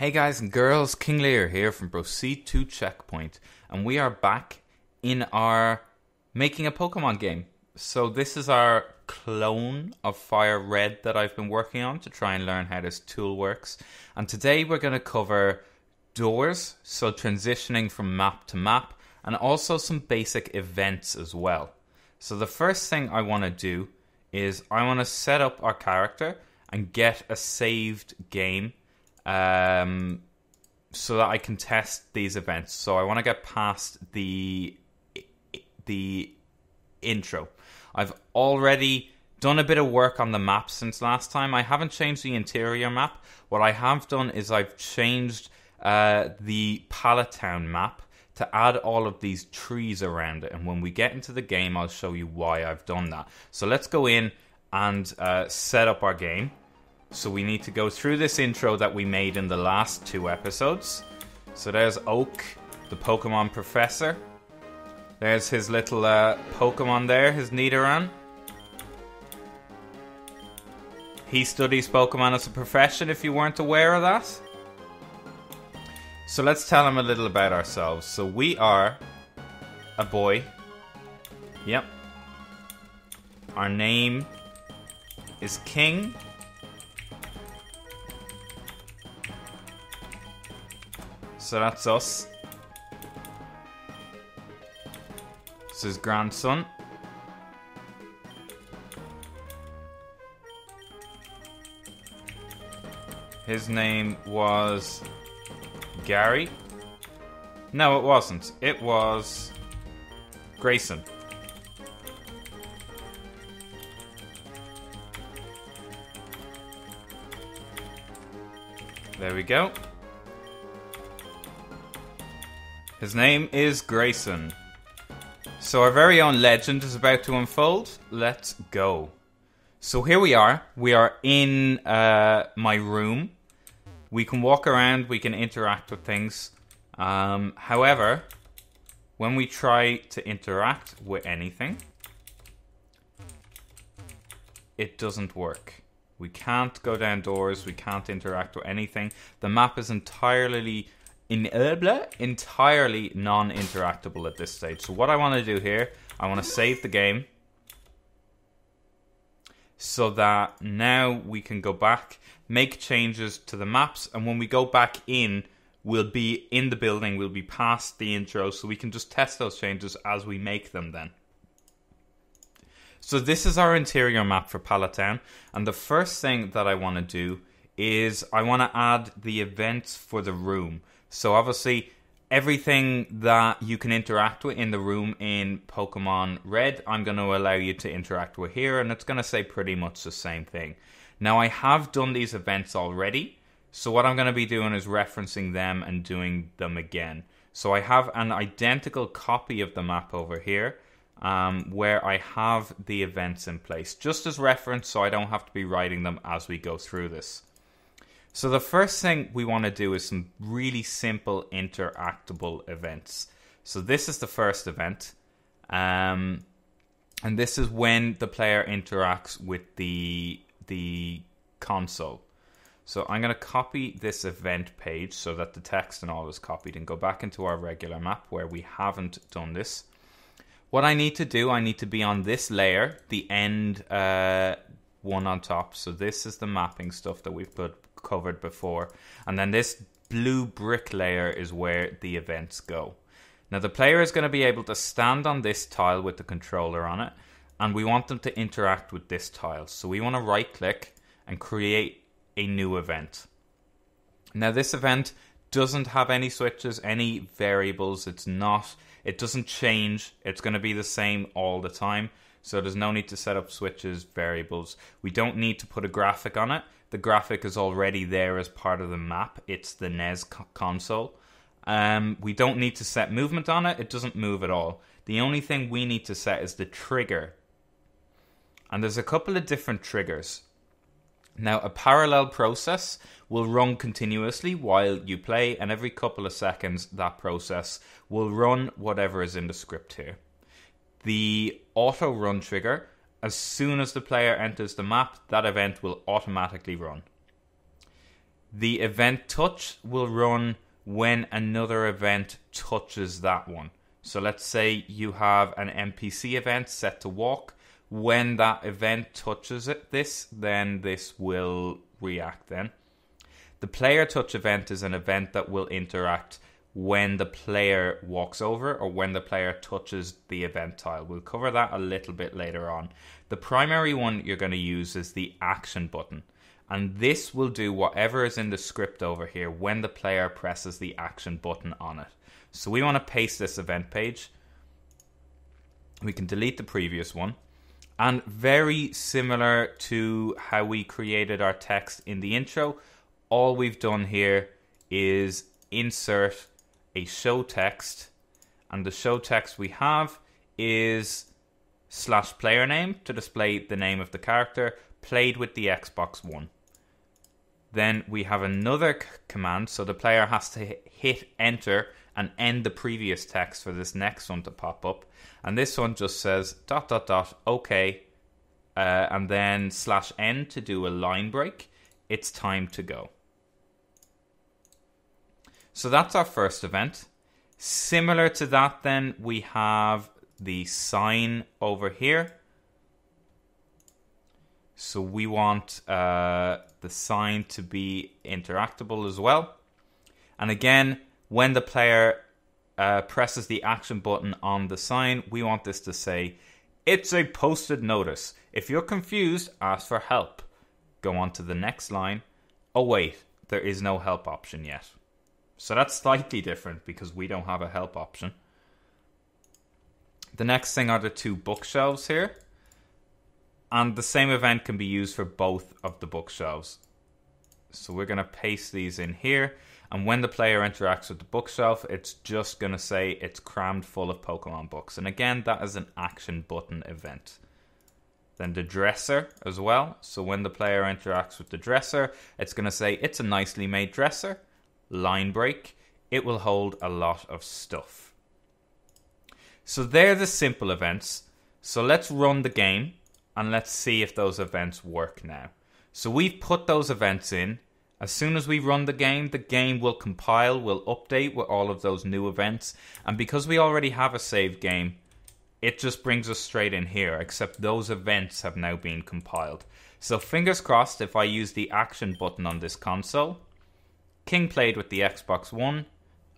Hey guys and girls, King Lear here from Proceed to Checkpoint, and we are back in our making a Pokemon game. So this is our clone of Fire Red that I've been working on to try and learn how this tool works. And today we're going to cover doors, so transitioning from map to map, and also some basic events as well. So the first thing I want to do is I want to set up our character and get a saved game so that I can test these events. So I want to get past the intro. I've already done a bit of work on the map since last time. I haven't changed the interior map. What I have done is I've changed the Pallet Town map to add all of these trees around it. And when we get into the game, I'll show you why I've done that. So let's go in and set up our game. So we need to go through this intro that we made in the last 2 episodes. So there's Oak, the Pokemon Professor. There's his little Pokemon there, his Nidoran. He studies Pokemon as a profession, if you weren't aware of that. So let's tell him a little about ourselves. So we are a boy. Yep. Our name is King. So that's us. This is his grandson. His name was Gary. No, it wasn't. It was Grayson. There we go. His name is Grayson. So our very own legend is about to unfold. Let's go. So here we are. We are in my room. We can walk around. We can interact with things. However, when we try to interact with anything, it doesn't work. We can't go down doors. We can't interact with anything. The map is entirely non-interactable at this stage. So what I want to do here, I want to save the game so that now we can go back, make changes to the maps, and when we go back in, we'll be in the building, we'll be past the intro, so we can just test those changes as we make them then. So this is our interior map for Pallet Town, and the first thing that I want to do is I want to add the events for the room. So obviously, everything that you can interact with in the room in Pokemon Red, I'm going to allow you to interact with here, and it's going to say pretty much the same thing. Now, I have done these events already, so what I'm going to be doing is referencing them and doing them again. So I have an identical copy of the map over here, where I have the events in place, just as reference, so I don't have to be writing them as we go through this. So the first thing we want to do is some really simple interactable events. So this is the first event. And this is when the player interacts with the console. So I'm going to copy this event page so that the text and all is copied and go back into our regular map where we haven't done this. What I need to do, I need to be on this layer, the end one on top. So this is the mapping stuff that we've covered before, and then this blue brick layer is where the events go. Now the player is going to be able to stand on this tile with the controller on it, and we want them to interact with this tile. So we want to right click and create a new event. Now this event doesn't have any switches, any variables. It doesn't change. It's going to be the same all the time. So there's no need to set up switches, variables. We don't need to put a graphic on it. The graphic is already there as part of the map. It's the NES console. We don't need to set movement on it. It doesn't move at all. The only thing we need to set is the trigger. And there's a couple of different triggers. Now, a parallel process will run continuously while you play, and every couple of seconds that process will run whatever is in the script here. The auto run trigger, as soon as the player enters the map, that event will automatically run. The event touch will run when another event touches that one. So let's say you have an NPC event set to walk. When that event touches then this will react then. The player touch event is an event that will interact when the player walks over or when the player touches the event tile. We'll cover that a little bit later on. The primary one you're going to use is the action button. And this will do whatever is in the script over here when the player presses the action button on it. So we want to paste this event page. We can delete the previous one. And very similar to how we created our text in the intro, all we've done here is insert a show text. And the show text we have is /player name to display the name of the character, played with the Xbox One. Then we have another command, so the player has to hit enter and end the previous text for this next one to pop up. And this one just says ... okay, and then /n to do a line break. It's time to go. So that's our first event. Similar to that then, we have the sign over here. So we want the sign to be interactable as well. And again, when the player presses the action button on the sign, we want this to say, it's a posted notice. If you're confused, ask for help. Go on to the next line. Oh wait, there is no help option yet. So that's slightly different because we don't have a help option. The next thing are the two bookshelves here. And the same event can be used for both of the bookshelves. So we're going to paste these in here. And when the player interacts with the bookshelf, it's just going to say it's crammed full of Pokemon books. And again, that is an action button event. Then the dresser as well. So when the player interacts with the dresser, it's going to say it's a nicely made dresser. Line break. It will hold a lot of stuff. So they're the simple events. So let's run the game. And let's see if those events work now. So we've put those events in. As soon as we run the game will compile, will update with all of those new events. And because we already have a saved game, it just brings us straight in here, except those events have now been compiled. So fingers crossed, if I use the action button on this console, King played with the Xbox One.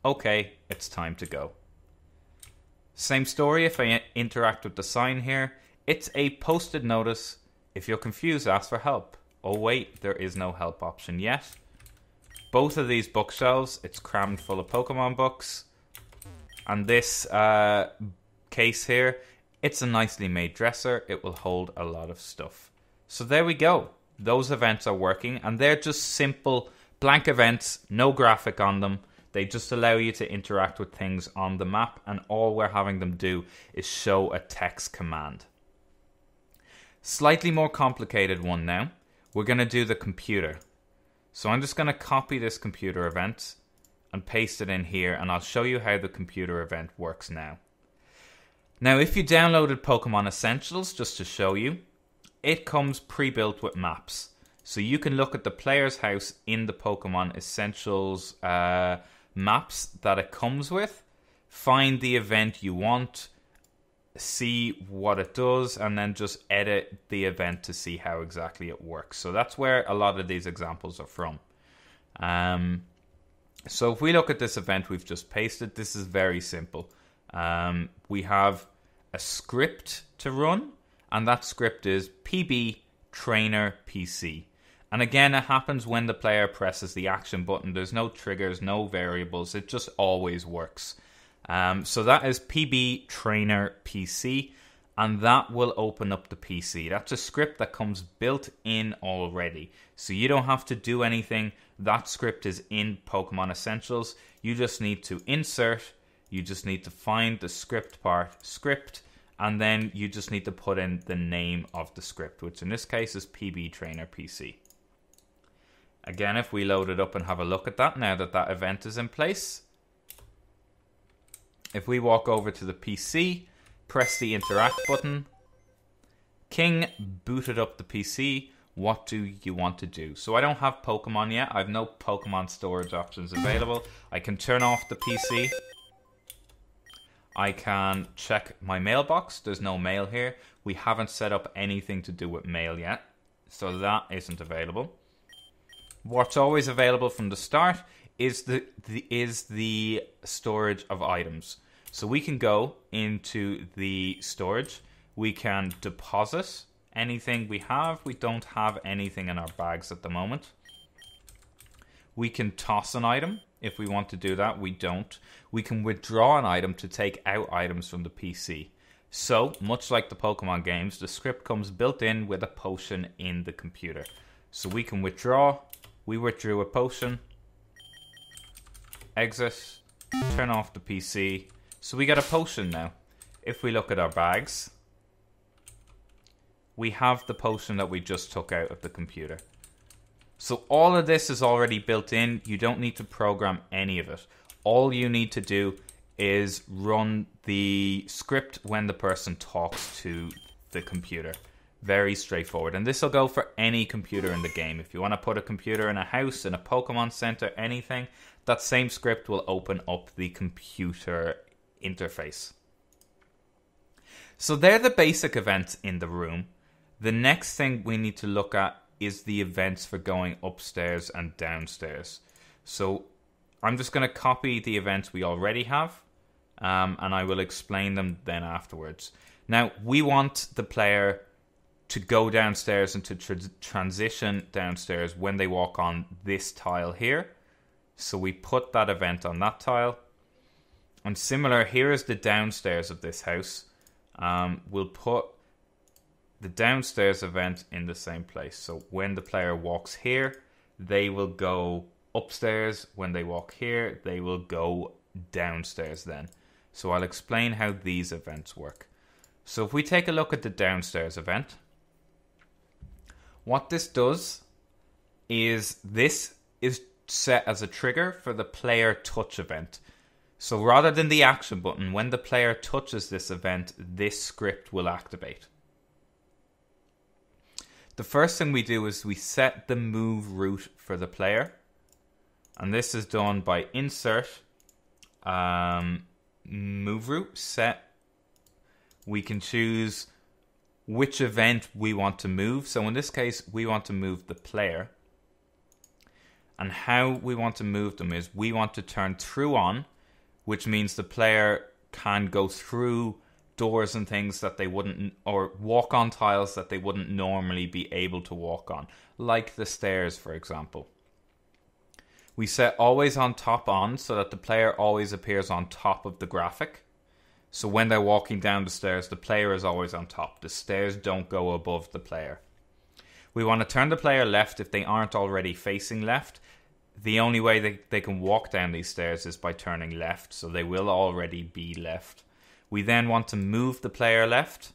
Okay, it's time to go. Same story if I interact with the sign here. It's a posted notice. If you're confused, ask for help. Oh wait, there is no help option yet. Both of these bookshelves, it's crammed full of Pokemon books. And this case here, it's a nicely made dresser. It will hold a lot of stuff. So there we go. Those events are working, and they're just simple blank events, no graphic on them. They just allow you to interact with things on the map, and all we're having them do is show a text command. Slightly more complicated one now. We're going to do the computer. So I'm just going to copy this computer event and paste it in here, and I'll show you how the computer event works now. Now, if you downloaded Pokemon Essentials, just to show you, it comes pre-built with maps. So you can look at the player's house in the Pokemon Essentials maps that it comes with, find the event you want, see what it does, and then just edit the event to see how exactly it works. So that's where a lot of these examples are from. So if we look at this event we've just pasted, this is very simple. We have a script to run, and that script is PB trainer PC. And again, it happens when the player presses the action button. There's no triggers, no variables. It just always works. So that is PB trainer PC, and that will open up the PC. That's a script that comes built in already. So you don't have to do anything. That script is in Pokemon Essentials. You just need to insert. You just need to find the script part, script, and then you just need to put in the name of the script, which in this case is PB trainer PC. Again, if we load it up and have a look at that, now that that event is in place, if we walk over to the PC, press the interact button, King booted up the PC. what do you want to do? So I don't have Pokemon yet. I have no Pokemon storage options available. I can turn off the PC. I can check my mailbox. There's no mail here. We haven't set up anything to do with mail yet, so that isn't available. What's always available from the start is the storage of items. So we can go into the storage. We can deposit anything we have. We don't have anything in our bags at the moment. We can toss an item if we want to do that. We don't. We can withdraw an item to take out items from the PC. So, much like the Pokemon games, the script comes built in with a potion in the computer. So we can withdraw. We withdrew a potion. Exit. Turn off the PC. So we get a potion now. If we look at our bags, we have the potion that we just took out of the computer. So all of this is already built in. You don't need to program any of it. All you need to do is run the script when the person talks to the computer. Very straightforward. And this will go for any computer in the game. If you want to put a computer in a house, in a Pokemon Center, anything, that same script will open up the computer interface. So they're the basic events in the room. The next thing we need to look at is the events for going upstairs and downstairs. So I'm just going to copy the events we already have, and I will explain them then afterwards. Now, we want the player to go downstairs and to transition downstairs when they walk on this tile here. So we put that event on that tile. And similar, here is the downstairs of this house. We'll put the downstairs event in the same place. So when the player walks here, they will go upstairs. When they walk here, they will go downstairs then. So I'll explain how these events work. So if we take a look at the downstairs event, what this does is this is set as a trigger for the player touch event. So rather than the action button, when the player touches this event, this script will activate. The first thing we do is we set the move route for the player. And this is done by insert, move route, set. We can choose which event we want to move. So in this case, we want to move the player. And how we want to move them is we want to turn through on, which means the player can go through doors and things that they wouldn't, or walk on tiles that they wouldn't normally be able to walk on, like the stairs, for example. We set always on top on so that the player always appears on top of the graphic. So when they're walking down the stairs, the player is always on top. The stairs don't go above the player. We want to turn the player left if they aren't already facing left. The only way they can walk down these stairs is by turning left, so they will already be left. We then want to move the player left.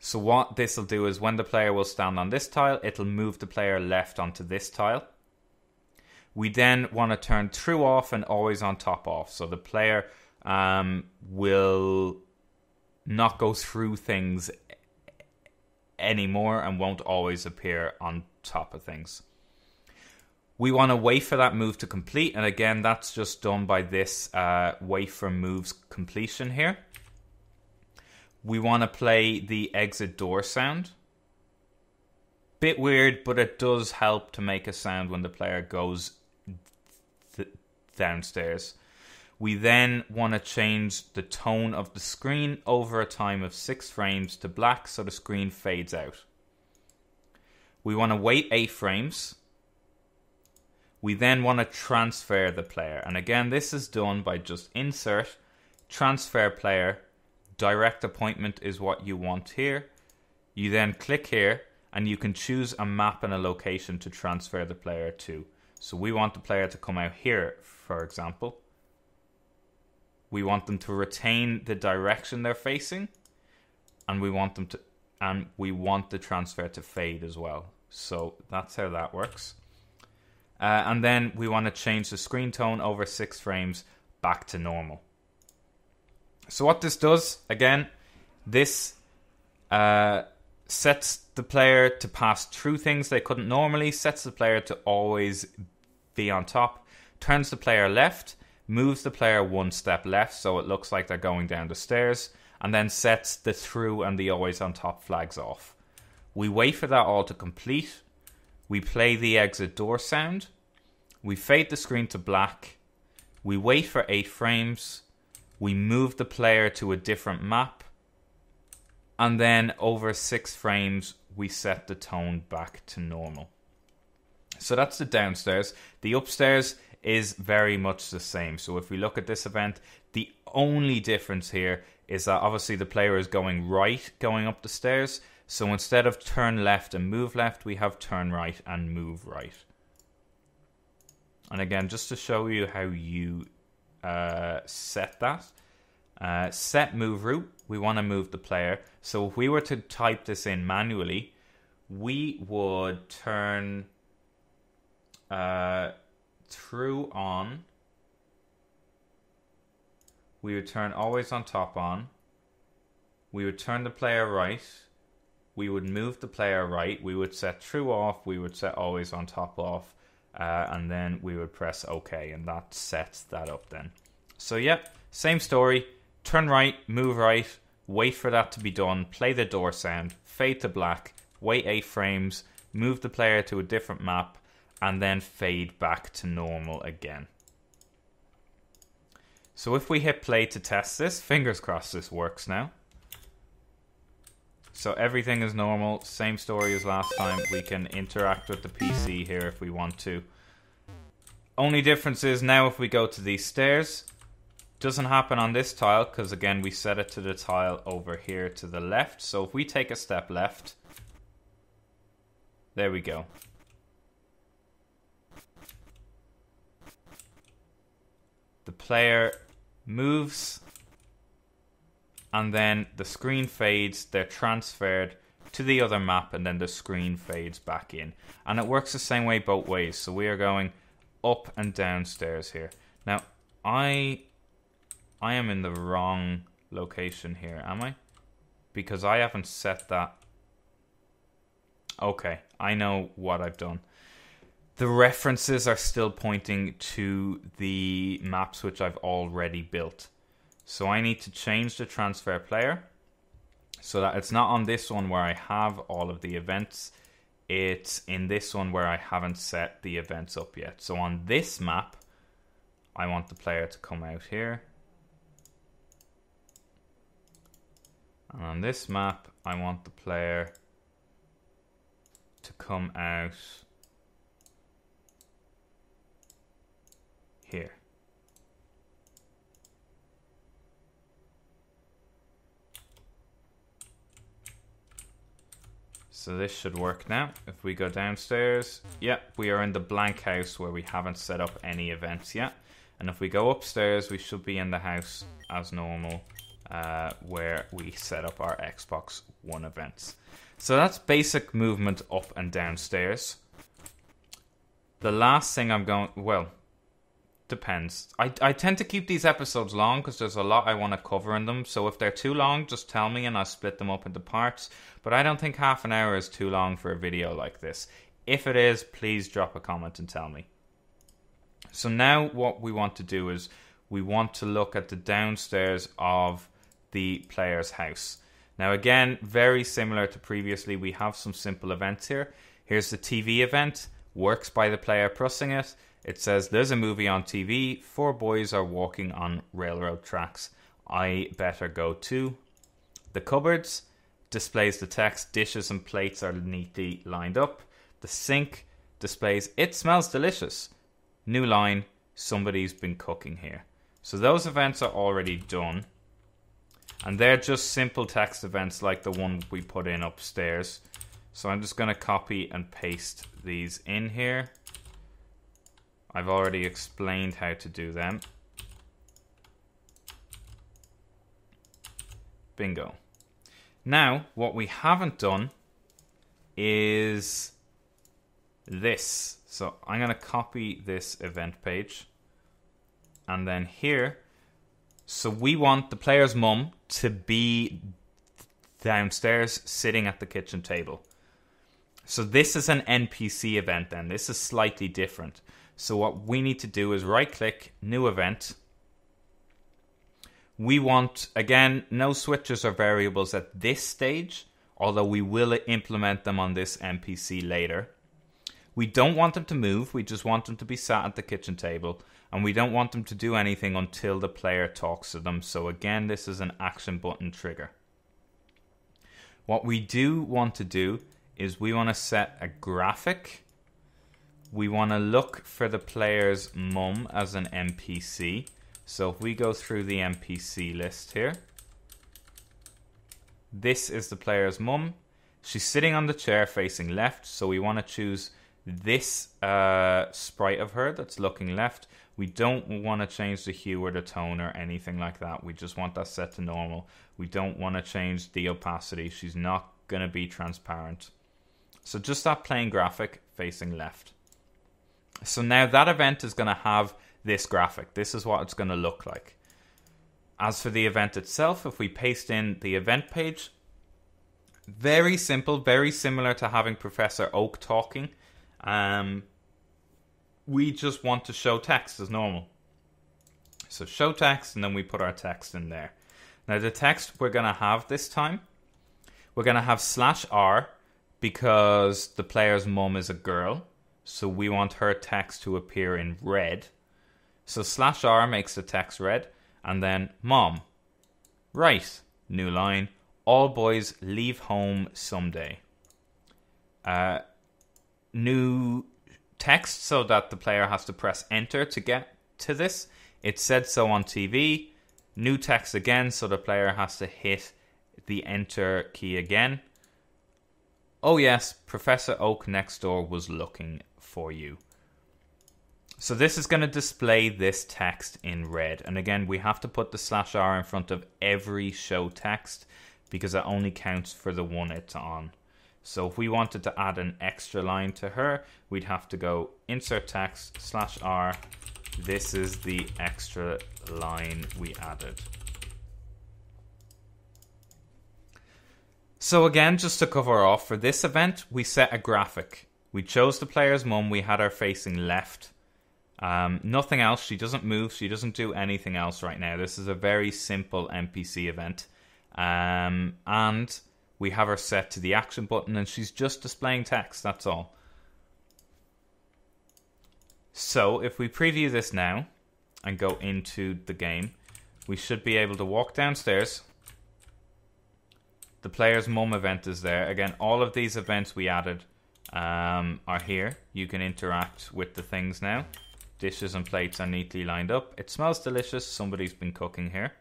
So what this will do is when the player will stand on this tile, it'll move the player left onto this tile. We then want to turn through off and always on top off. So the player will not go through things anymore and won't always appear on top of things. We want to wait for that move to complete, and again that's just done by this wait for moves completion here. We want to play the exit door sound. Bit weird, but it does help to make a sound when the player goes downstairs. We then want to change the tone of the screen over a time of 6 frames to black so the screen fades out. We want to wait 8 frames. We then want to transfer the player. And again, this is done by just insert, transfer player, direct appointment is what you want here. You then click here and you can choose a map and a location to transfer the player to. So we want the player to come out here, for example. We want them to retain the direction they're facing, and we want the transfer to fade as well. So that's how that works. And then we want to change the screen tone over 6 frames back to normal. So what this does, again, this sets the player to pass through things they couldn't normally, sets the player to always be on top, turns the player left, moves the player one step left so it looks like they're going down the stairs, and then sets the through and the always on top flags off. We wait for that all to complete. We play the exit door sound. We fade the screen to black. We wait for 8 frames. We move the player to a different map. And then over 6 frames, we set the tone back to normal. So that's the downstairs. The upstairs is very much the same. So if we look at this event, the only difference here is that obviously the player is going right, going up the stairs. So instead of turn left and move left, we have turn right and move right. And again, just to show you how you set that. Set move route, we want to move the player. So if we were to type this in manually, we would turn through on. We would turn always on top on. We would turn the player right. We would move the player right. We would set through off. We would set always on top off. And then we would press OK. And that sets that up then. So yeah, same story. Turn right, move right. Wait for that to be done. Play the door sound. Fade to black. Wait 8 frames. Move the player to a different map. And then fade back to normal again. So if we hit play to test this, fingers crossed this works now. So everything is normal, same story as last time. We can interact with the PC here if we want to. Only difference is now if we go to these stairs, doesn't happen on this tile because again we set it to the tile over here to the left. So if we take a step left, there we go. The player moves and then the screen fades, they're transferred to the other map and then the screen fades back in. And it works the same way both ways. So we are going up and downstairs here. Now, I am in the wrong location here, am I? Because I haven't set that. Okay, I know what I've done. The references are still pointing to the maps which I've already built. So I need to change the transfer player so that it's not on this one where I have all of the events. It's in this one where I haven't set the events up yet. So on this map, I want the player to come out here. And on this map, I want the player to come out here. So this should work now. If we go downstairs, yep, we are in the blank house where we haven't set up any events yet. And if we go upstairs, we should be in the house as normal, where we set up our Xbox One events. So that's basic movement up and downstairs. The last thing I'm going, well, depends. I tend to keep these episodes long because there's a lot I want to cover in them. So if they're too long, just tell me and I'll split them up into parts. But I don't think half an hour is too long for a video like this. If it is, please drop a comment and tell me. So now what we want to do is we want to look at the downstairs of the player's house. Now again, very similar to previously, we have some simple events here. Here's the TV event, works by the player pressing it. It says there's a movie on TV, 4 boys are walking on railroad tracks. I better go too. The cupboards displays the text, dishes and plates are neatly lined up. The sink displays, it smells delicious. New line, somebody's been cooking here. So those events are already done. And they're just simple text events like the one we put in upstairs. So I'm just going to copy and paste these in here. I've already explained how to do them. Bingo. Now, what we haven't done is this. So I'm going to copy this event page. And then here, so we want the player's mum to be downstairs sitting at the kitchen table. So this is an NPC event then. This is slightly different. So what we need to do is right click, new event. We want, again, no switches or variables at this stage, although we will implement them on this NPC later. We don't want them to move, we just want them to be sat at the kitchen table, and we don't want them to do anything until the player talks to them. So again, this is an action button trigger. What we do want to do is we want to set a graphic. We want to look for the player's mum as an NPC. So if we go through the NPC list here, this is the player's mum. She's sitting on the chair facing left, so we want to choose this sprite of her that's looking left. We don't want to change the hue or the tone or anything like that. We just want that set to normal. We don't want to change the opacity. She's not going to be transparent. So just that plain graphic facing left. So now that event is going to have this graphic. This is what it's going to look like. As for the event itself, if we paste in the event page, very simple, very similar to having Professor Oak talking. We just want to show text as normal. So show text, and then we put our text in there. Now the text we're going to have this time, we're going to have /r because the player's mum is a girl. So we want her text to appear in red. So /r makes the text red. And then mom. Right. New line. All boys leave home someday. New text so that the player has to press enter to get to this. It said so on TV. New text again, so the player has to hit the enter key again. Oh yes, Professor Oak next door was looking for you. So this is going to display this text in red. And again, we have to put the /r in front of every show text because it only counts for the one it's on. So if we wanted to add an extra line to her, we'd have to go insert text /r. This is the extra line we added. So again, just to cover off, for this event, we set a graphic. We chose the player's mum. We had her facing left. Nothing else. She doesn't move. She doesn't do anything else right now. This is a very simple NPC event. And we have her set to the action button, and she's just displaying text. That's all. So if we preview this now and go into the game, we should be able to walk downstairs. The player's mum event is there. Again, all of these events we added are here. You can interact with the things now. Dishes and plates are neatly lined up. It smells delicious. Somebody's been cooking here.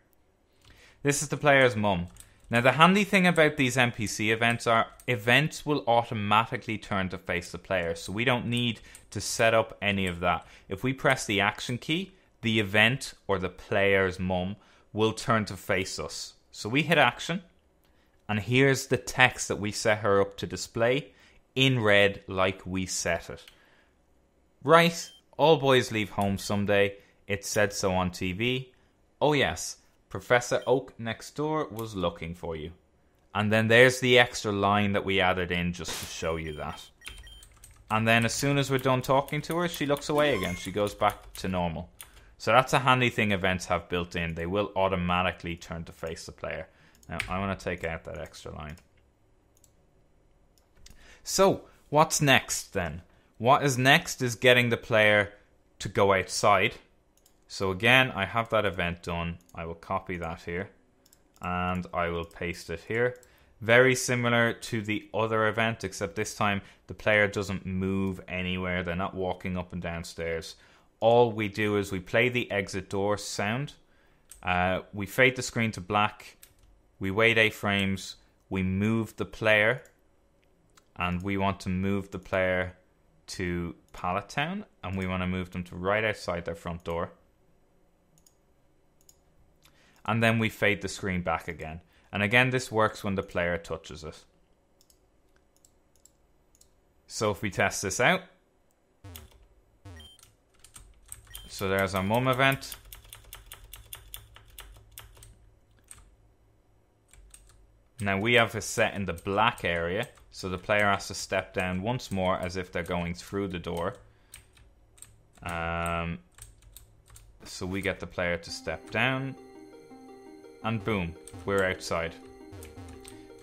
This is the player's mum. Now the handy thing about these NPC events are events will automatically turn to face the player. So we don't need to set up any of that. If we press the action key, the event or the player's mum will turn to face us. So we hit action. And here's the text that we set her up to display in red like we set it. Right, all boys leave home someday. It said so on TV. Oh yes, Professor Oak next door was looking for you. And then there's the extra line that we added in just to show you that. And then as soon as we're done talking to her, she looks away again. She goes back to normal. So that's a handy thing events have built in. They will automatically turn to face the player. Now, I want to take out that extra line. So, what's next then? What is next is getting the player to go outside. So again, I have that event done. I will copy that here. And I will paste it here. Very similar to the other event, except this time the player doesn't move anywhere. They're not walking up and down stairs. All we do is we play the exit door sound. We fade the screen to black. We wait 8 frames, we move the player, and we want to move the player to Pallet Town, and we want to move them to right outside their front door. And then we fade the screen back again. And again, this works when the player touches it. So if we test this out. So there's our mum event. Now we have it set in the black area, so the player has to step down once more as if they're going through the door. So we get the player to step down, and boom, we're outside.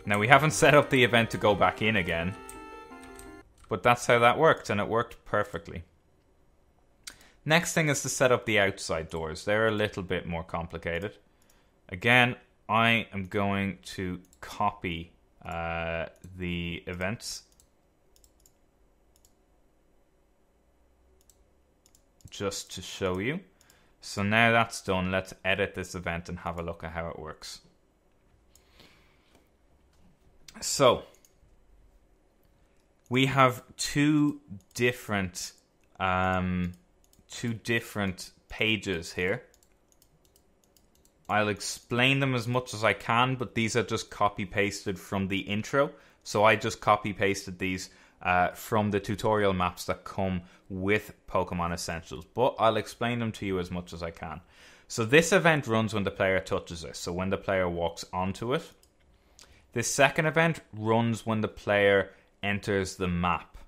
Now we haven't set up the event to go back in again, but that's how that worked, and it worked perfectly. Next thing is to set up the outside doors. They're a little bit more complicated. Again, I am going to copy the events just to show you. So now that's done, let's edit this event and have a look at how it works. So we have two different pages here. I'll explain them as much as I can, but these are just copy pasted from the intro. So I just copy pasted these from the tutorial maps that come with Pokemon Essentials, but I'll explain them to you as much as I can. So this event runs when the player touches it, so when the player walks onto it. This second event runs when the player enters the map.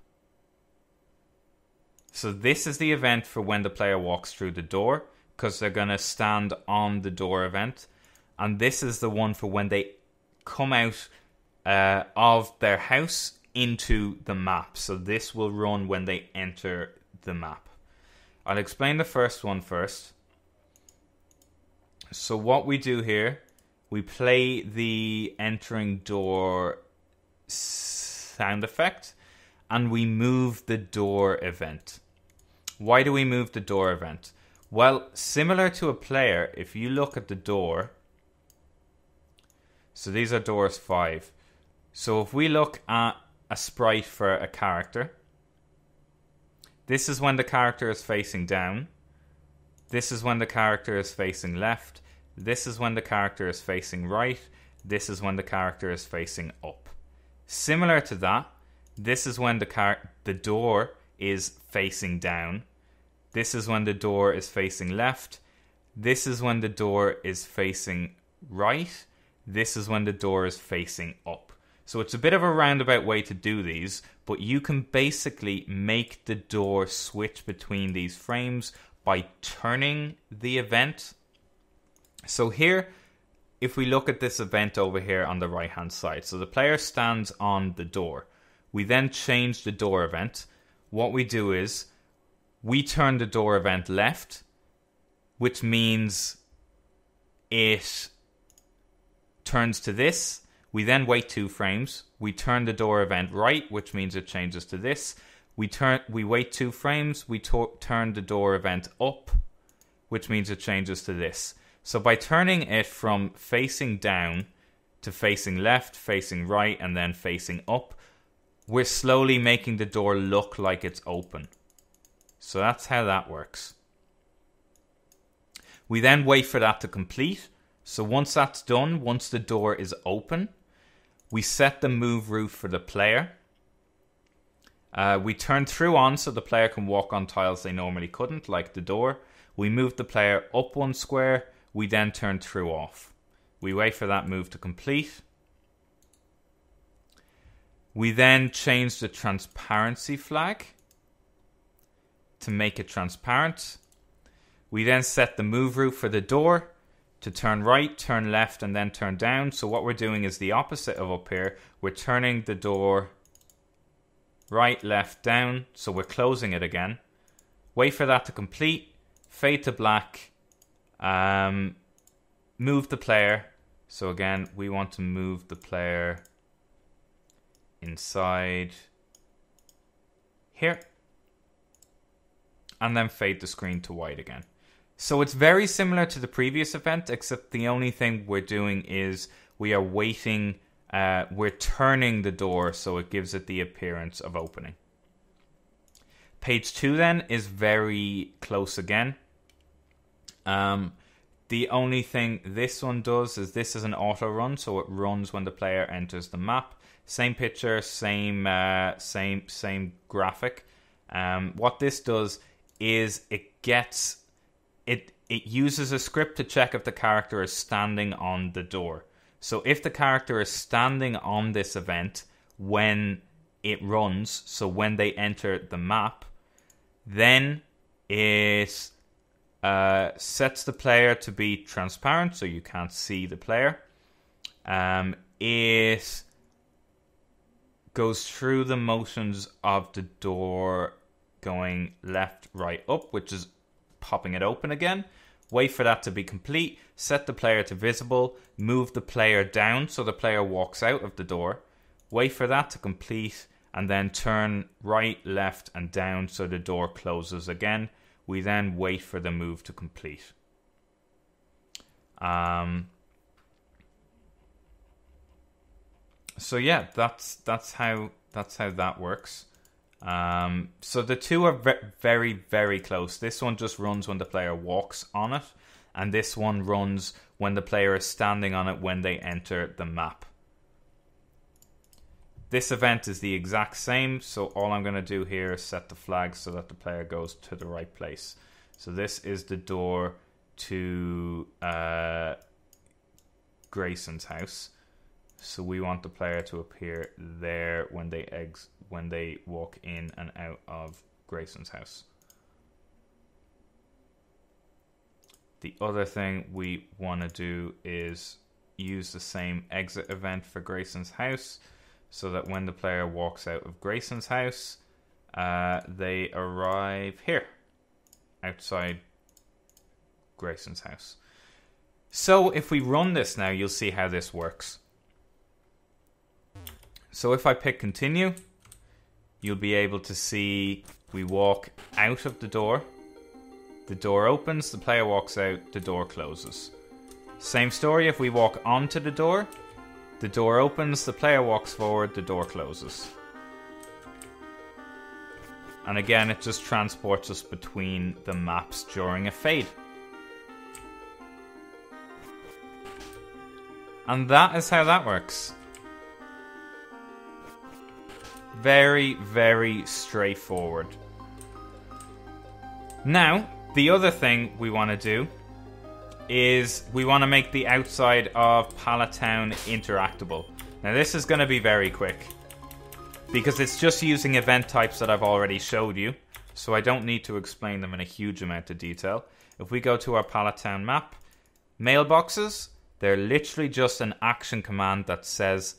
So this is the event for when the player walks through the door, because they're going to stand on the door event. And this is the one for when they come out of their house into the map. So this will run when they enter the map. I'll explain the first one first. So what we do here, we play the entering door sound effect, and we move the door event. Why do we move the door event? Well, similar to a player, if you look at the door, so these are doors 5. So if we look at a sprite for a character, this is when the character is facing down. This is when the character is facing left. This is when the character is facing right. This is when the character is facing up. Similar to that, this is when the door is facing down. This is when the door is facing left. This is when the door is facing right. This is when the door is facing up. So it's a bit of a roundabout way to do these, but you can basically make the door switch between these frames by turning the event. So here, if we look at this event over here on the right hand side, so the player stands on the door. We then change the door event. What we do is we turn the door event left, which means it turns to this. We then wait 2 frames. We turn the door event right, which means it changes to this. We wait 2 frames. We turn the door event up, which means it changes to this. So by turning it from facing down to facing left, facing right, and then facing up, we're slowly making the door look like it's open. So that's how that works. We then wait for that to complete. So once that's done, once the door is open, we set the move route for the player. We turn through on so the player can walk on tiles they normally couldn't, like the door. We move the player up 1 square. We then turn through off. We wait for that move to complete. We then change the transparency flag to make it transparent. We then set the move route for the door to turn right, turn left, and then turn down. So what we're doing is the opposite of up here. We're turning the door right, left, down. So we're closing it again. Wait for that to complete. Fade to black. Move the player. So again, we want to move the player inside here. And then fade the screen to white again. So it's very similar to the previous event, except the only thing we're doing is we are waiting, we're turning the door so it gives it the appearance of opening. Page 2 then is very close again. The only thing this one does is this is an auto run, so it runs when the player enters the map. Same picture, same graphic. What this does is it uses a script to check if the character is standing on the door. So if the character is standing on this event when it runs, so when they enter the map, then it sets the player to be transparent, so you can't see the player. It goes through the motions of the door going left, right, up, which is popping it open again. Wait for that to be complete. Set the player to visible. Move the player down so the player walks out of the door. Wait for that to complete. And then turn right, left, and down so the door closes again. We then wait for the move to complete. So yeah, that's how that works. So the two are very, very close. This one just runs when the player walks on it, and this one runs when the player is standing on it when they enter the map. This event is the exact same, so all I'm going to do here is set the flag so that the player goes to the right place. So this is the door to Grayson's house. So we want the player to appear there when they walk in and out of Grayson's house. The other thing we want to do is use the same exit event for Grayson's house, so that when the player walks out of Grayson's house, they arrive here, outside Grayson's house. So if we run this now, you'll see how this works. So if I pick continue, you'll be able to see we walk out of the door opens, the player walks out, the door closes. Same story if we walk onto the door opens, the player walks forward, the door closes. And again, it just transports us between the maps during a fade. And that is how that works. Very, very straightforward. Now, the other thing we want to do is we want to make the outside of Pallet Town interactable. Now this is going to be very quick, because it's just using event types that I've already showed you, so I don't need to explain them in a huge amount of detail. If we go to our Pallet Town map, mailboxes, they're literally just an action command that says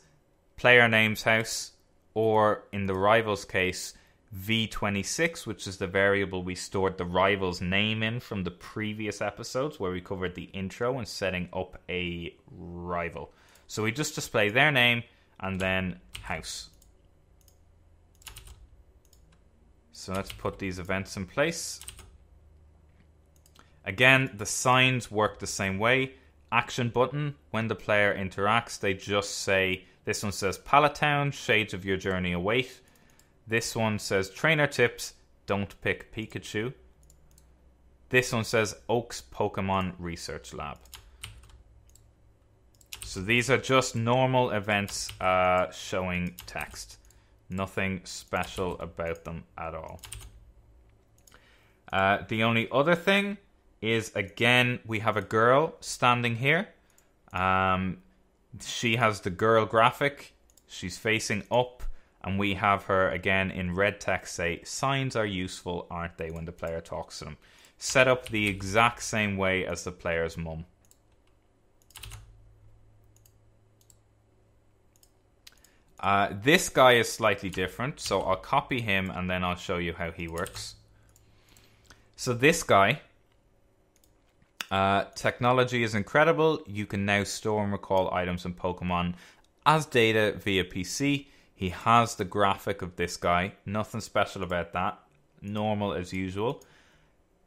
player name's house, or in the rival's case, V26, which is the variable we stored the rival's name in from the previous episodes where we covered the intro and setting up a rival. So we just display their name and then house. So let's put these events in place. Again, the signs work the same way. Action button, when the player interacts, they just say, this one says Pallet Town, shades of your journey await. This one says trainer tips, don't pick Pikachu. This one says Oak's Pokemon Research Lab. So these are just normal events showing text. Nothing special about them at all. The only other thing is, again, we have a girl standing here. She has the girl graphic. She's facing up. And we have her, again, in red text say, signs are useful, aren't they, when the player talks to them. Set up the exact same way as the player's mum. This guy is slightly different, so I'll copy him and then I'll show you how he works. So this guy, technology is incredible. You can now store and recall items and Pokemon as data via PC. He has the graphic of this guy. Nothing special about that. Normal as usual.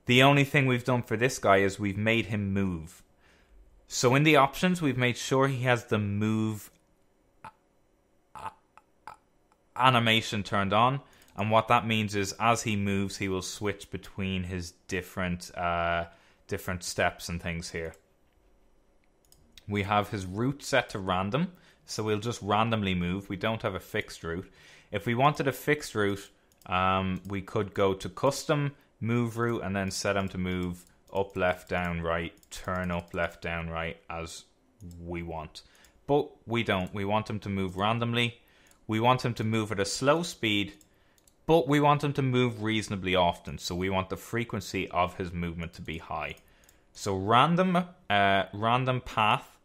The only thing we've done for this guy is we've made him move. So in the options, we've made sure he has the move animation turned on. And what that means is as he moves, he will switch between his different steps and things here. We have his route set to random. So we'll just randomly move. We don't have a fixed route. If we wanted a fixed route, we could go to custom, move route, and then set him to move up, left, down, right, turn up, left, down, right, as we want. but we don't. We want him to move randomly. We want him to move at a slow speed, but we want him to move reasonably often. So we want the frequency of his movement to be high. So random path,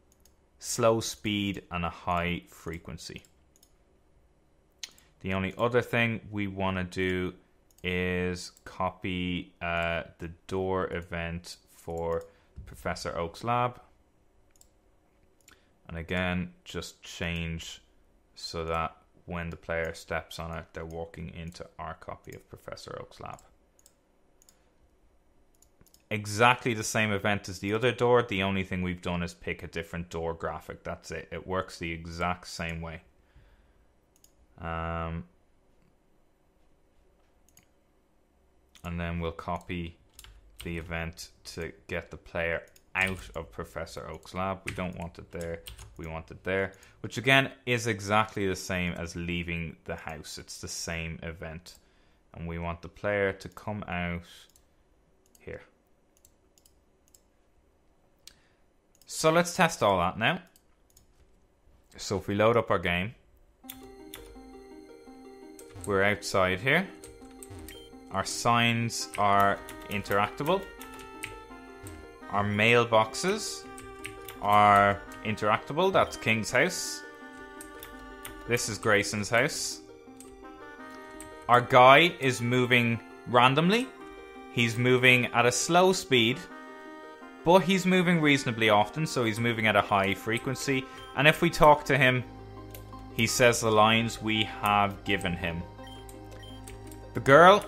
slow speed, and a high frequency. The only other thing we want to do is copy the door event for Professor Oak's lab. And again, just change so that when the player steps on it, they're walking into our copy of Professor Oak's lab. Exactly the same event as the other door. The only thing we've done is pick a different door graphic. That's it. It works the exact same way. And then we'll copy the event to get the player out of Professor Oak's lab. We don't want it there. We want it there. Which again is exactly the same as leaving the house. It's the same event. And we want the player to come out here. So let's test all that now. So if we load up our game, we're outside here. Our signs are interactable. Our mailboxes are interactable. That's King's house. This is Grayson's house. Our guy is moving randomly. He's moving at a slow speed, but he's moving reasonably often, so he's moving at a high frequency. And if we talk to him, he says the lines we have given him. The girl,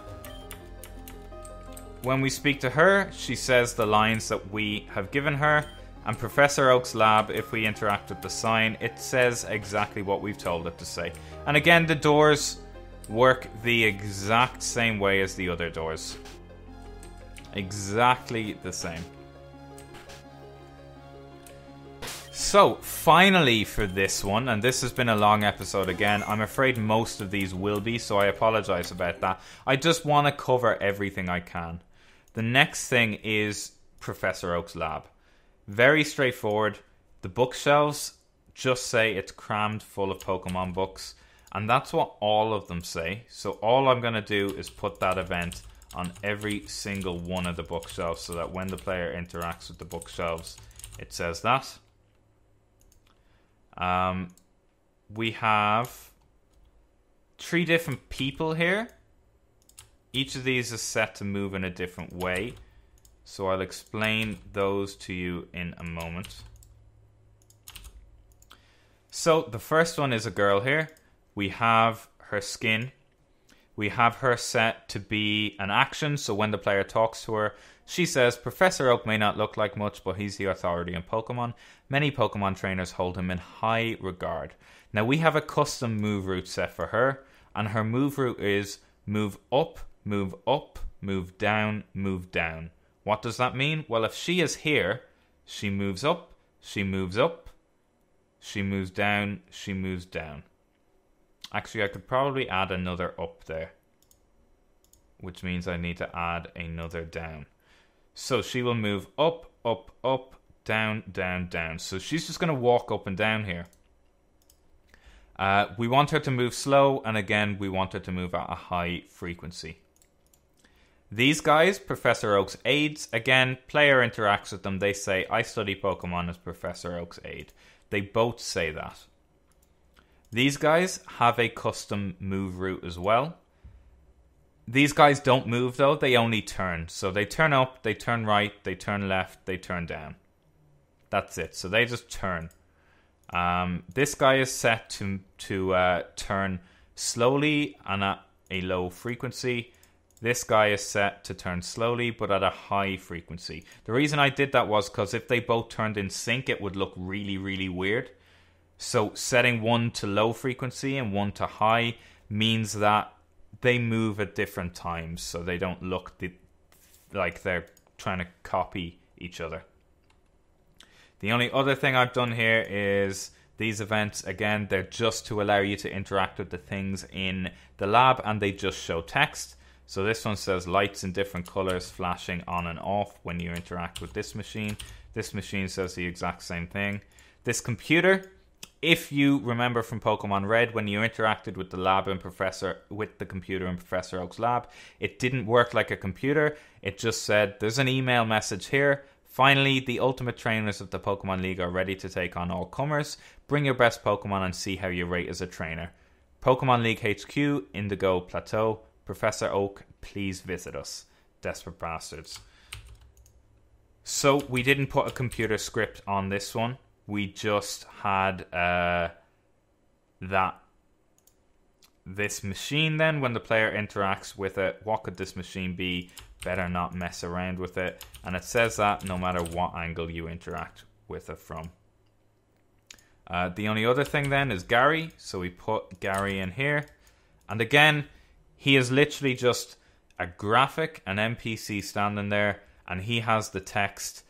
when we speak to her, she says the lines that we have given her. And Professor Oak's lab, if we interact with the sign, it says exactly what we've told it to say. And again, the doors work the exact same way as the other doors. Exactly the same. So, finally for this one, and this has been a long episode again, I'm afraid most of these will be, so I apologize about that. I just want to cover everything I can. The next thing is Professor Oak's lab. Very straightforward. The bookshelves just say it's crammed full of Pokemon books, and that's what all of them say. So all I'm going to do is put that event on every single one of the bookshelves so that when the player interacts with the bookshelves, it says that. We have 3 different people here. Each of these is set to move in a different way. So I'll explain those to you in a moment. So the first one is a girl here. We have her skin. We have her set to be an action. So when the player talks to her, she says, Professor Oak may not look like much, but he's the authority in Pokemon. Many Pokemon trainers hold him in high regard. Now we have a custom move route set for her. And her move route is move up, move up, move down, move down. What does that mean? Well, if she is here, she moves up, she moves up, she moves down, she moves down. Actually, I could probably add another up there, which means I need to add another down. So she will move up, up, up, down, down, down. So she's just going to walk up and down here. We want her to move slow, and again, we want her to move at a high frequency. These guys, Professor Oak's aides, again, player interacts with them. They say, I study Pokemon as Professor Oak's aide. They both say that. These guys have a custom move route as well. These guys don't move though, they only turn. So they turn up, they turn right, they turn left, they turn down. That's it. So they just turn. This guy is set to turn slowly and at a low frequency. This guy is set to turn slowly but at a high frequency. The reason I did that was because if they both turned in sync, it would look really, really weird. So setting one to low frequency and one to high means that they move at different times, so they don't look like they're trying to copy each other. The only other thing I've done here is these events, again, they're just to allow you to interact with the things in the lab, and they just show text. So this one says lights in different colors flashing on and off when you interact with this machine. This machine says the exact same thing. This computer If you remember from Pokemon Red, when you interacted with the lab and with the computer in Professor Oak's lab, it didn't work like a computer. It just said, there's an email message here. Finally, the ultimate trainers of the Pokemon League are ready to take on all comers. Bring your best Pokemon and see how you rate as a trainer. Pokemon League HQ, Indigo Plateau. Professor Oak, please visit us. Desperate bastards. So we didn't put a computer script on this one. We just had this machine then, when the player interacts with it, what could this machine be? Better not mess around with it. And it says that no matter what angle you interact with it from. The only other thing then is Gary. So we put Gary in here. And again, he is literally just a graphic, an NPC standing there. And he has the text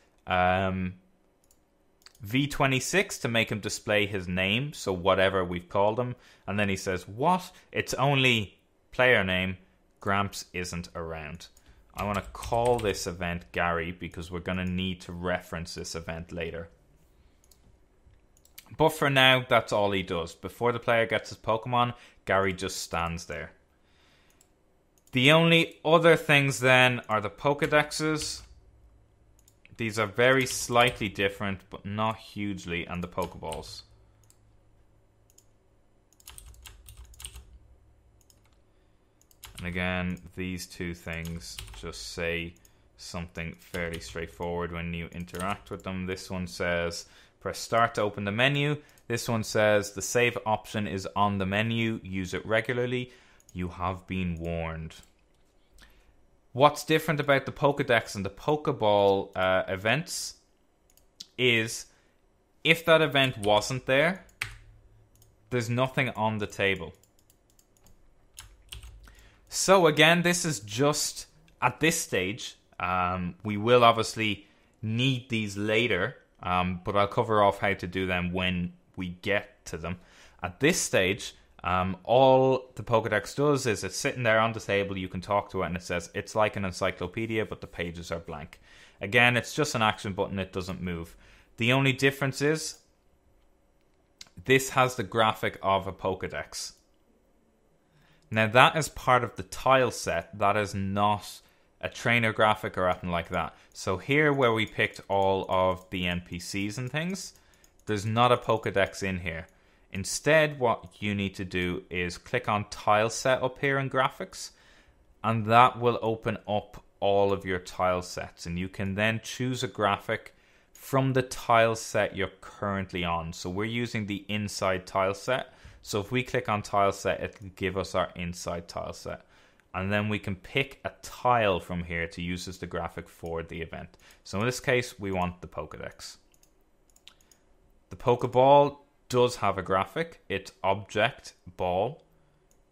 V26 to make him display his name. So whatever we've called him. And then he says, what? It's only player name. Gramps isn't around. I want to call this event Gary because we're going to need to reference this event later. But for now, that's all he does. Before the player gets his Pokemon, Gary just stands there. The only other things then are the Pokedexes. These are very slightly different, but not hugely, and the Pokeballs. And again, these two things just say something fairly straightforward when you interact with them. This one says, press start to open the menu. This one says, the save option is on the menu. Use it regularly. You have been warned. What's different about the Pokedex and the Pokeball events is if that event wasn't there, there's nothing on the table. So again, this is just at this stage. We will obviously need these later, but I'll cover off how to do them when we get to them. At this stage, all the Pokedex does is it's sitting there on the table, you can talk to it, and it says it's like an encyclopedia, but the pages are blank. Again, it's just an action button, it doesn't move. The only difference is this has the graphic of a Pokedex. Now that is part of the tile set, that is not a trainer graphic or anything like that. So here where we picked all of the NPCs and things, there's not a Pokedex in here. Instead, what you need to do is click on tile set up here in graphics, and that will open up all of your tile sets, and you can then choose a graphic from the tile set you're currently on. So we're using the inside tile set. So if we click on tile set, it will give us our inside tile set. And then we can pick a tile from here to use as the graphic for the event. So in this case, we want the Pokedex. The Pokeball does have a graphic. It's object ball.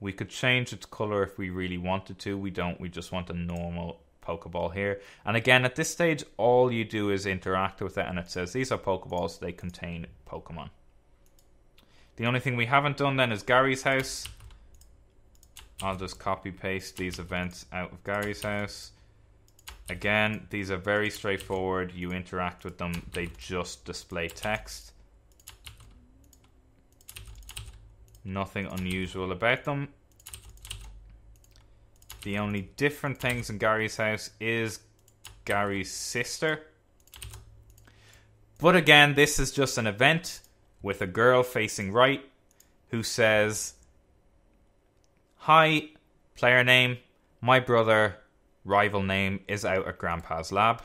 We could change its color if we really wanted to. We don't. We just want a normal Pokeball here. And again, at this stage, all you do is interact with it, and it says these are Pokeballs. They contain Pokemon. The only thing we haven't done then is Gary's house. I'll just copy paste these events out of Gary's house. Again, these are very straightforward. You interact with them. They just display text. Nothing unusual about them. The only different things in Gary's house is Gary's sister. But again, this is just an event with a girl facing right who says, hi, player name, my brother, rival name is out at Grandpa's lab.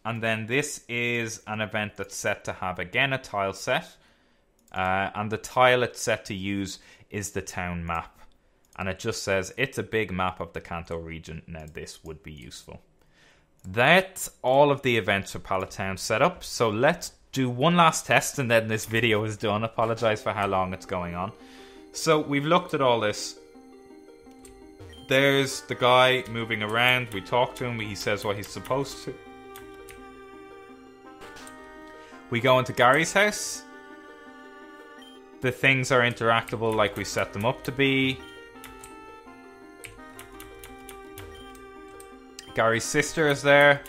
And then this is an event that's set to have, again, a tile set. And the tile it's set to use is the town map. And it just says it's a big map of the Kanto region. Now this would be useful. That's all of the events for Pallet Town set up. So let's do one last test and then this video is done. Apologise for how long it's going on. So we've looked at all this. There's the guy moving around. We talk to him. He says what he's supposed to. We go into Gary's house. The things are interactable like we set them up to be. Gary's sister is there.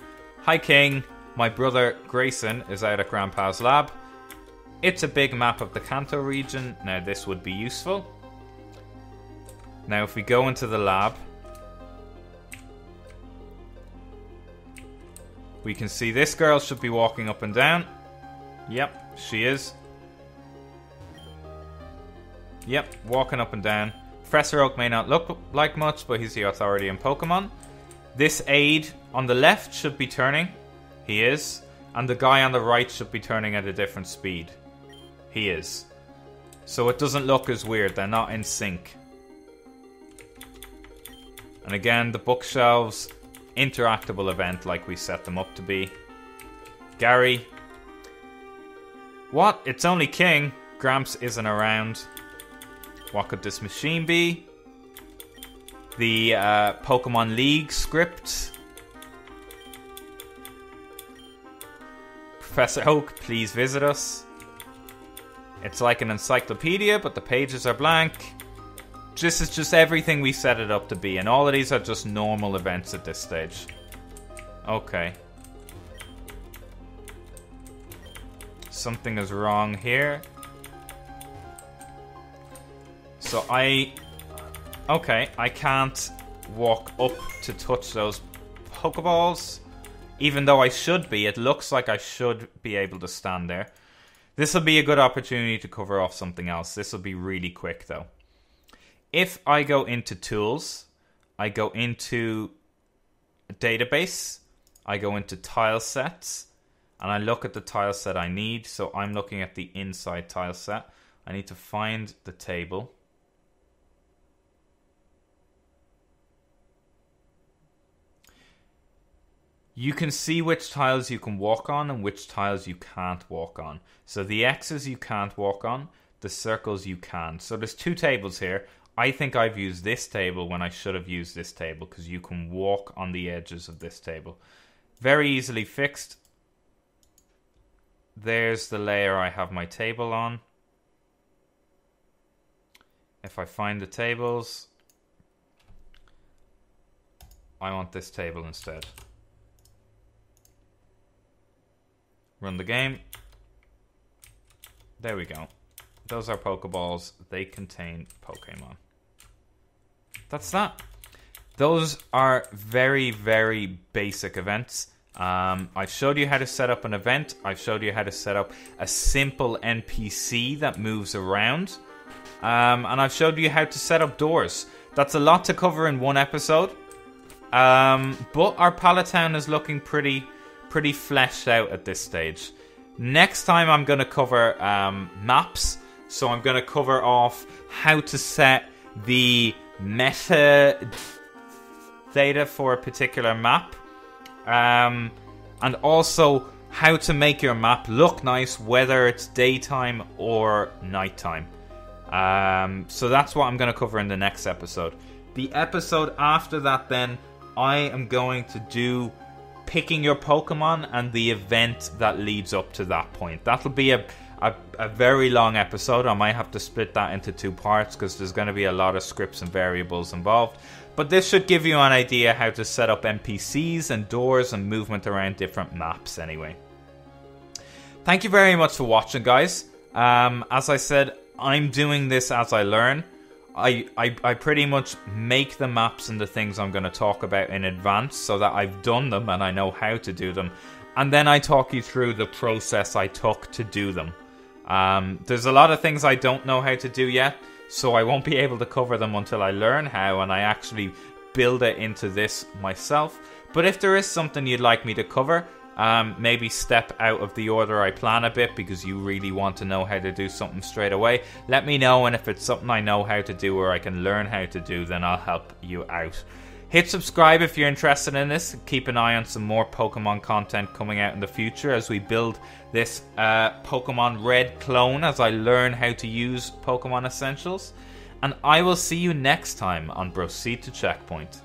Hi King, my brother Grayson is out at Grandpa's lab. It's a big map of the Kanto region. Now this would be useful. Now if we go into the lab, we can see this girl should be walking up and down. Yep, she is. Yep, walking up and down. Professor Oak may not look like much, but he's the authority in Pokemon. This aide on the left should be turning. He is. And the guy on the right should be turning at a different speed. He is. So it doesn't look as weird. They're not in sync. And again, the bookshelves, interactable event like we set them up to be. Gary. What? It's only King. Gramps isn't around. What could this machine be? The Pokemon League script. Professor Oak, please visit us. It's like an encyclopedia, but the pages are blank. This is just everything we set it up to be, and all of these are just normal events at this stage. Okay. Something is wrong here. So okay, I can't walk up to touch those Pokeballs. Even though I should be, it looks like I should be able to stand there. This will be a good opportunity to cover off something else. This will be really quick though. If I go into Tools, I go into Database, I go into Tile Sets, and I look at the tile set I need. So I'm looking at the inside tile set. I need to find the table. You can see which tiles you can walk on and which tiles you can't walk on. So the X's you can't walk on, the circles you can. So there's two tables here. I think I've used this table when I should have used this table because you can walk on the edges of this table. Very easily fixed. There's the layer I have my table on. If I find the tables, I want this table instead. Run the game. There we go. Those are Pokeballs. They contain Pokemon. That's that. Those are very, very basic events. I've showed you how to set up an event. I've showed you how to set up a simple NPC that moves around. And I've showed you how to set up doors. That's a lot to cover in one episode. But our Pallet Town is looking pretty fleshed out at this stage. Next time I'm going to cover maps. So I'm going to cover off how to set the meta data for a particular map. And also how to make your map look nice, whether it's daytime or nighttime. So that's what I'm going to cover in the next episode. The episode after that then, I am going to do picking your Pokemon and the event that leads up to that point. That'll be a very long episode. I might have to split that into two parts because there's going to be a lot of scripts and variables involved. But this should give you an idea how to set up NPCs and doors and movement around different maps anyway. Thank you very much for watching, guys. As I said, I'm doing this as I learn. I pretty much make the maps and the things I'm going to talk about in advance so that I've done them and I know how to do them. And then I talk you through the process I took to do them. There's a lot of things I don't know how to do yet, so I won't be able to cover them until I learn how and I actually build it into this myself. But if there is something you'd like me to cover, maybe step out of the order I plan a bit because you really want to know how to do something straight away, let me know, and if it's something I know how to do or I can learn how to do, then I'll help you out. Hit subscribe if you're interested in this. Keep an eye on some more Pokemon content coming out in the future as we build this Pokemon Red clone as I learn how to use Pokemon Essentials. And I will see you next time on Proceed to Checkpoint.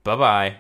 Bye bye.